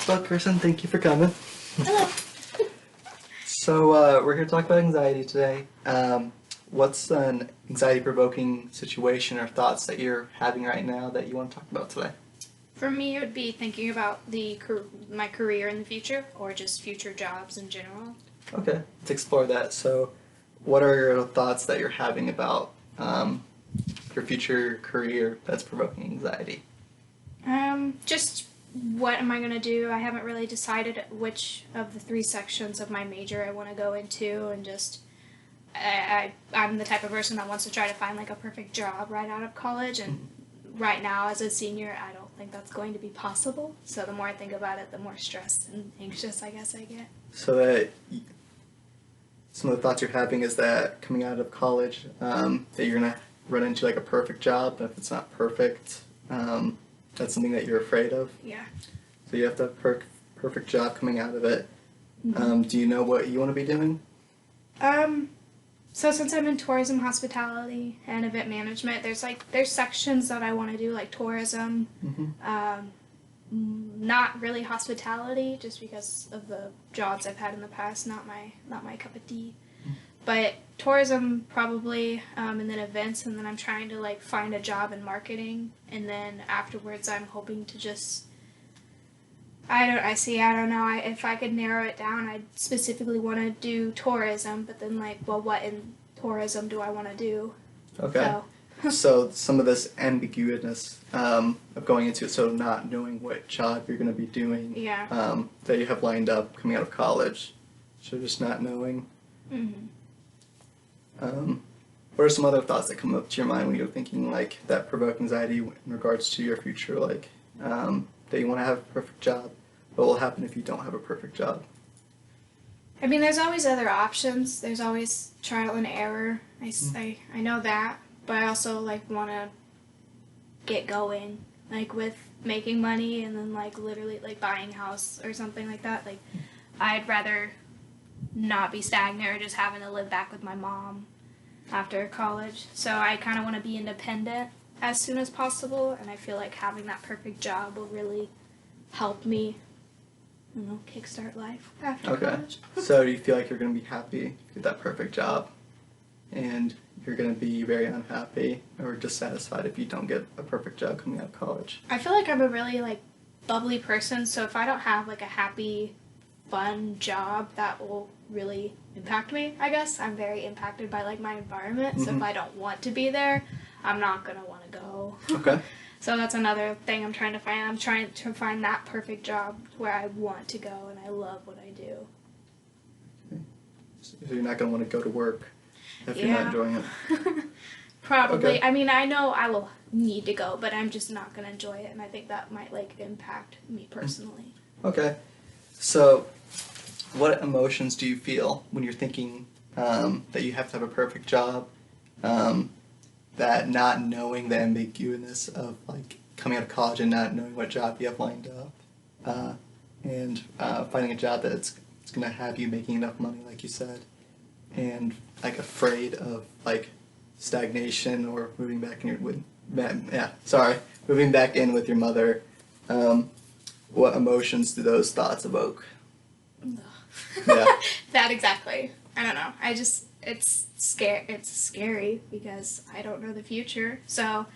Well, Kirsten, thank you for coming. Hello. So, we're here to talk about anxiety today. What's an anxiety-provoking situation or thoughts that you're having right now that you want to talk about today? For me, it would be thinking about my career in the future, or just future jobs in general. Okay, let's explore that. So, what are your thoughts that you're having about your future career that's provoking anxiety? Just what am I gonna do? I haven't really decided which of the three sections of my major I want to go into, and just I'm the type of person that wants to try to find like a perfect job right out of college, and right now as a senior, I don't think that's going to be possible. So the more I think about it, the more stressed and anxious I guess I get. So that some of the thoughts you're having is that coming out of college, that you're gonna run into like a perfect job, but if it's not perfect, that's something that you're afraid of. Yeah. So you have to have a perfect job coming out of it. Do you know what you want to be doing? So since I'm in tourism, hospitality, and event management, there's sections that I want to do, like tourism. Not really hospitality, just because of the jobs I've had in the past. Not my cup of tea. But tourism probably, and then events, and then I'm trying to like find a job in marketing, and then afterwards I'm hoping to just. I don't know. If I could narrow it down, I specifically want to do tourism, but then like, well, what in tourism do I want to do? Okay. So some of this ambiguousness of going into it, so not knowing what job you're going to be doing, Yeah. that you have lined up coming out of college, so just not knowing. What are some other thoughts that come up to your mind when you're thinking like that provoke anxiety in regards to your future, like that you want to have a perfect job? What will happen if you don't have a perfect job? I mean, there's always other options. There's always trial and error. I know that, but I also like want to get going, like with making money and then like literally like buying a house or something like that. Like, I'd rather not be stagnant or just having to live back with my mom after college. So I kind of want to be independent as soon as possible, and I feel like having that perfect job will really help me, kickstart life after college. So do you feel like you're going to be happy with that perfect job, and you're going to be very unhappy or dissatisfied if you don't get a perfect job coming out of college? I feel like I'm a really like bubbly person, so if I don't have like a happy, fun job, that will really impact me, I guess. I'm very impacted by like my environment, so if I don't want to be there, I'm not going to want to go. Okay. So that's another thing I'm trying to find. I'm trying to find that perfect job where I want to go and I love what I do. Okay. So you're not going to want to go to work if you're not enjoying it? Probably. Okay. I mean, I know I will need to go, but I'm just not going to enjoy it, and I think that might like impact me personally. Okay. So what emotions do you feel when you're thinking that you have to have a perfect job? That not knowing the ambiguousness of like coming out of college and not knowing what job you have lined up, and finding a job that's going to have you making enough money, like you said, and like afraid of like stagnation or moving back in moving back in with your mother. What emotions do those thoughts evoke? Yeah. That exactly. I don't know. It's scary because I don't know the future. So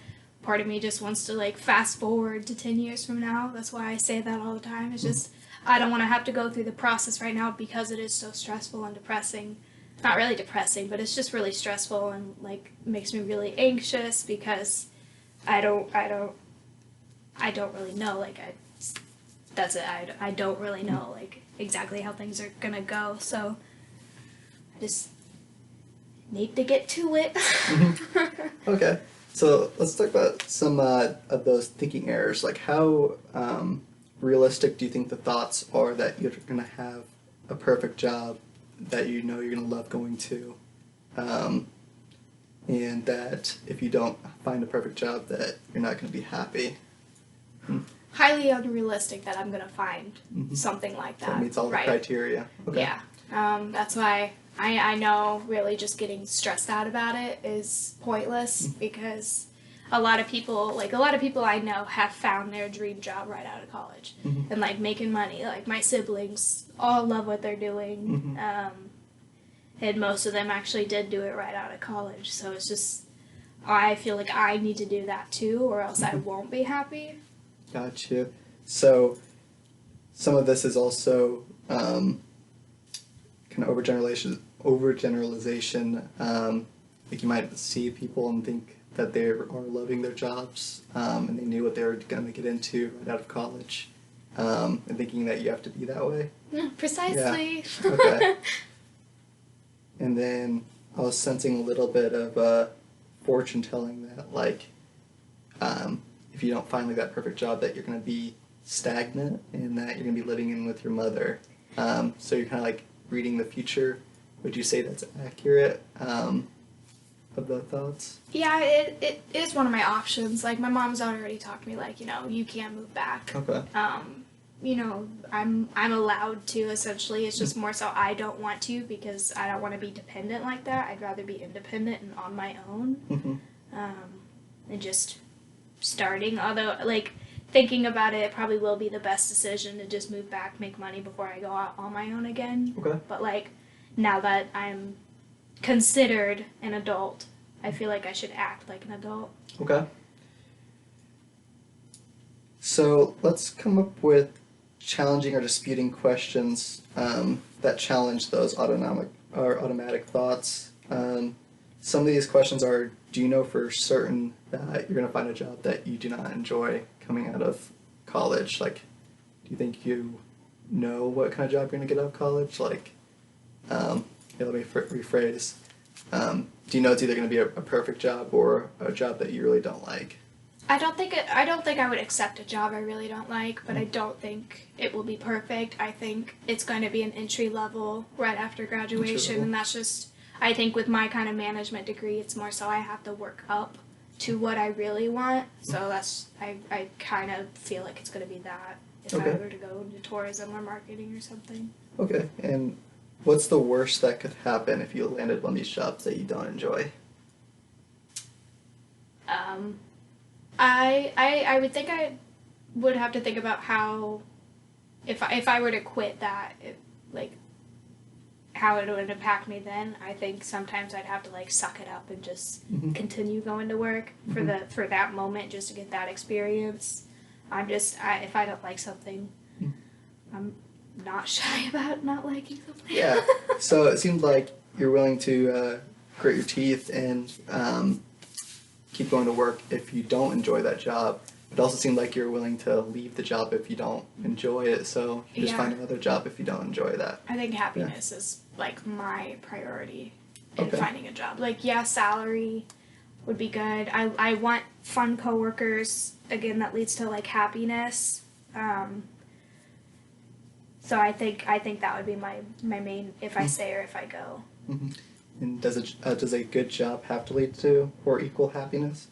part of me just wants to like fast forward to 10 years from now. That's why I say that all the time. It's just I don't want to have to go through the process right now because it is so stressful and depressing. Not really depressing, but it's just really stressful and like makes me really anxious because I don't really know, like that's it. I don't really know like exactly how things are going to go. So I just need to get to it. Okay, so let's talk about some of those thinking errors. Like how realistic do you think the thoughts are that you're going to have a perfect job that you know you're going to love going to, and that if you don't find a perfect job that you're not going to be happy? Highly unrealistic that I'm going to find something like that. That meets all the criteria. Okay. Yeah. That's why I know really just getting stressed out about it is pointless because a lot of people I know have found their dream job right out of college and like making money. Like my siblings all love what they're doing, and most of them actually did do it right out of college. So it's just I feel like I need to do that too, or else I won't be happy. Gotcha. So some of this is also kind of overgeneralization. Like you might see people and think that they are loving their jobs, and they knew what they were going to get into right out of college, and thinking that you have to be that way. Precisely. Yeah. Okay. And then I was sensing a little bit of fortune telling that, like, if you don't find like that perfect job, that you're going to be stagnant and that you're going to be living in with your mother. So you're kind of like reading the future. Would you say that's accurate? Of the thoughts? Yeah, it is one of my options. Like my mom's already talked to me, like, you can't move back. Okay. I'm allowed to, essentially. It's just more so I don't want to, because I don't want to be dependent like that. I'd rather be independent and on my own. And just starting, although like thinking about it, it probably will be the best decision to just move back, make money before I go out on my own again. Okay. But like now that I'm considered an adult, I feel like I should act like an adult. Okay. So let's come up with challenging or disputing questions that challenge those automatic thoughts. Some of these questions are: do you know for certain that you're going to find a job that you do not enjoy coming out of college? Like, do you think you know what kind of job you're going to get out of college? Like, let me rephrase. Do you know it's either going to be a perfect job or a job that you really don't like? I don't think I would accept a job I really don't like, but I don't think it will be perfect. I think it's going to be an entry level right after graduation, and that's just, I think with my kind of management degree, it's more so I have to work up to what I really want. So that's, I kind of feel like it's going to be that if I were to go into tourism or marketing or something. Okay, and what's the worst that could happen if you landed one of these jobs that you don't enjoy? I would think I would have to think about how, if I were to quit that, how it would impact me then. I think sometimes I'd have to like suck it up and just continue going to work for that moment, just to get that experience. If I don't like something, I'm not shy about not liking something. Yeah. So it seemed like you're willing to grit your teeth and keep going to work if you don't enjoy that job. It also seemed like you're willing to leave the job if you don't enjoy it. So you just find another job if you don't enjoy that. I think happiness is like my priority in finding a job. Like, salary would be good. I want fun coworkers. Again, that leads to like happiness. So I think that would be my main, if I stay or if I go. And does a good job have to lead to or equal happiness?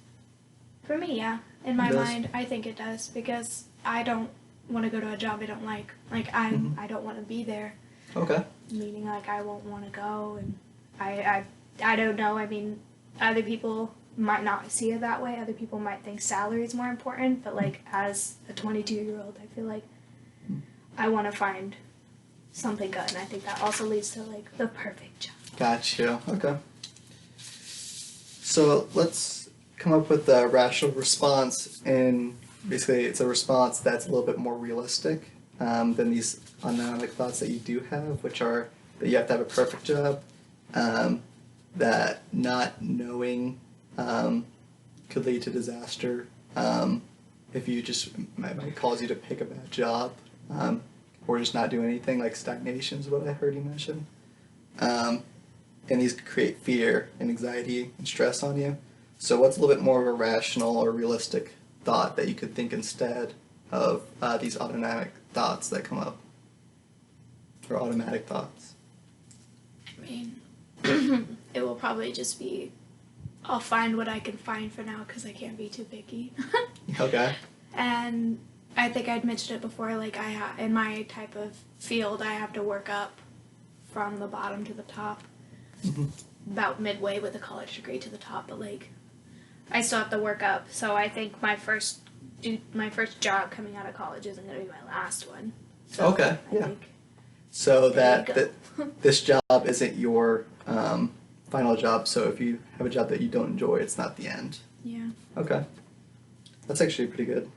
For me, yeah. In my mind, I think it does, because I don't want to go to a job I don't like. Like I don't want to be there. Okay. Meaning like I won't want to go, and I don't know. I mean, other people might not see it that way. Other people might think salary is more important, but like as a 22-year-old, I feel like I want to find something good, and I think that also leads to like the perfect job. Gotcha. Okay. So let's come up with a rational response, and basically it's a response that's a little bit more realistic than these automatic thoughts that you do have, which are that you have to have a perfect job, that not knowing could lead to disaster if you just might cause you to pick a bad job, or just not do anything, like stagnation is what I heard you mention. And these create fear and anxiety and stress on you. So what's a little bit more of a rational or realistic thought that you could think instead of these automatic thoughts that come up? Or automatic thoughts? I mean, it will probably just be, I'll find what I can find for now, because I can't be too picky. Okay. And I think I'd mentioned it before, like in my type of field, I have to work up from the bottom to the top. About midway with a college degree to the top, but like I still have to work up. So I think my first job coming out of college isn't going to be my last one. So Okay, I yeah. think So there that, you that this job isn't your final job. So if you have a job that you don't enjoy, it's not the end. yeah. Okay, that's actually pretty good.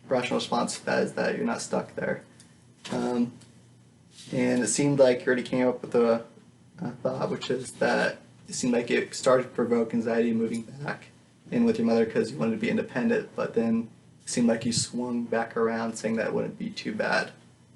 Rational response to that is that you're not stuck there. And it seemed like you already came up with a thought, which is that it seemed like it started to provoke anxiety moving back in with your mother because you wanted to be independent, but then it seemed like you swung back around saying that it wouldn't be too bad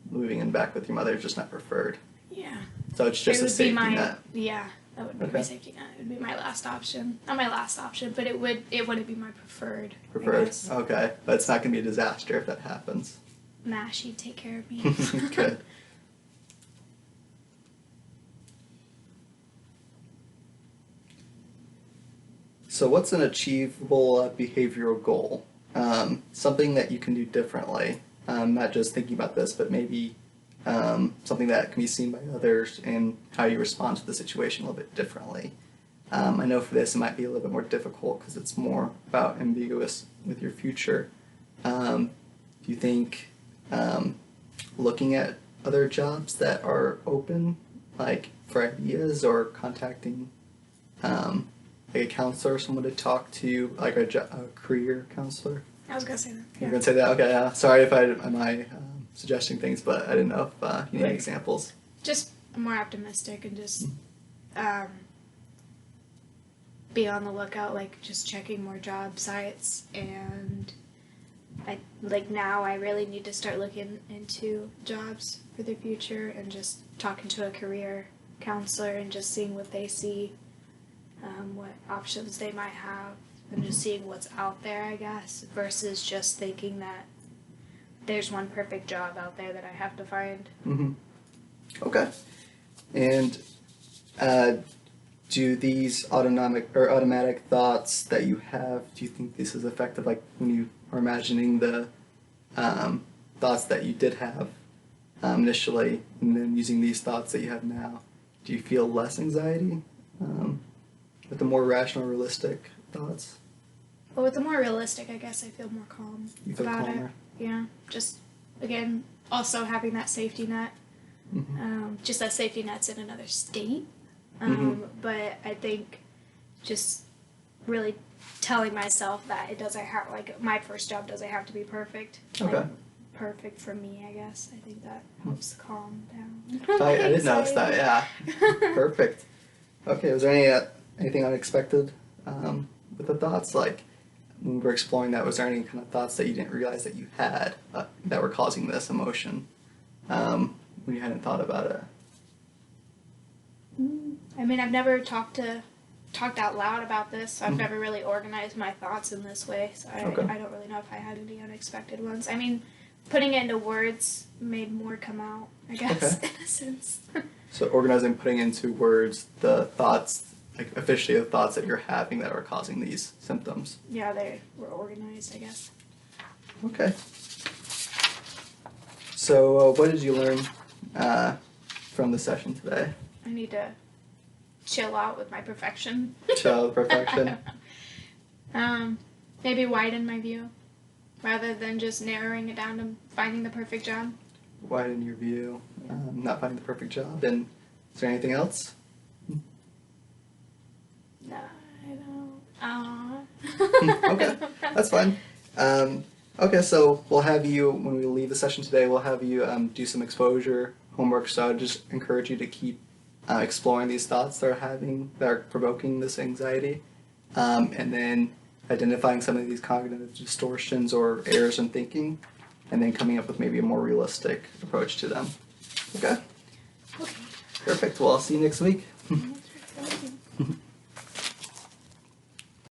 moving in back with your mother, just not preferred. Yeah. So it's just It a would be safety my net. yeah. That would be my Okay. safety net. It would be my last option. Not my last option, but it wouldn't be my preferred. I Preferred. guess. Okay, but it's not going to be a disaster if that happens. Nah, she'd take care of me. Good. So what's an achievable behavioral goal? Something that you can do differently. Not just thinking about this, but maybe something that can be seen by others and how you respond to the situation a little bit differently. I know for this it might be a little bit more difficult because it's more about ambiguous with your future. Do you think looking at other jobs that are open, like for ideas, or contacting like a counselor, someone to talk to, like a career counselor? I was gonna say that. You're Yeah. gonna say that? Okay. Sorry if am I suggesting things, but I didn't know if you need Right. examples. Just more optimistic and just be on the lookout, like just checking more job sites. And now I really need to start looking into jobs for the future and just talking to a career counselor and just seeing what they see, what options they might have, and just seeing what's out there, I guess, versus just thinking that there's one perfect job out there that I have to find. Mm-hmm. Okay. And do these automatic thoughts that you have, do you think this is effective, like when you are imagining the thoughts that you did have initially and then using these thoughts that you have now, do you feel less anxiety with the more rational, realistic thoughts? But with the more realistic, I guess I feel more calm You feel about calmer? it. Yeah, just again, also having that safety net. Mm-hmm. Just that safety net's in another state. But I think just really telling myself that it doesn't have, like, my first job doesn't have to be perfect. Okay. Like, perfect for me, I guess. I think that helps calm down. I did notice that, yeah. Perfect. Okay, was there anything unexpected with the thoughts? Like, when we were exploring that, was there any kind of thoughts that you didn't realize that you had that were causing this emotion when you hadn't thought about it? I mean, I've never talked out loud about this, so I've never really organized my thoughts in this way, so I don't really know if I had any unexpected ones. I mean, putting it into words made more come out, I guess, Okay. in a sense. So organizing, putting into words the thoughts, like officially the thoughts that you're having that are causing these symptoms. Yeah, they were organized, I guess. Okay. So what did you learn from the session today? I need to chill out with my perfection. Chill with perfection. Maybe widen my view rather than just narrowing it down to finding the perfect job. Widen your view, not finding the perfect job. And is there anything else? No, I don't. Okay, that's fine. Okay, so we'll have you, when we leave the session today, we'll have you do some exposure homework. So I just encourage you to keep exploring these thoughts that are provoking this anxiety, and then identifying some of these cognitive distortions or errors in thinking, and then coming up with maybe a more realistic approach to them. Okay? Okay. Perfect. Well, I'll see you next week.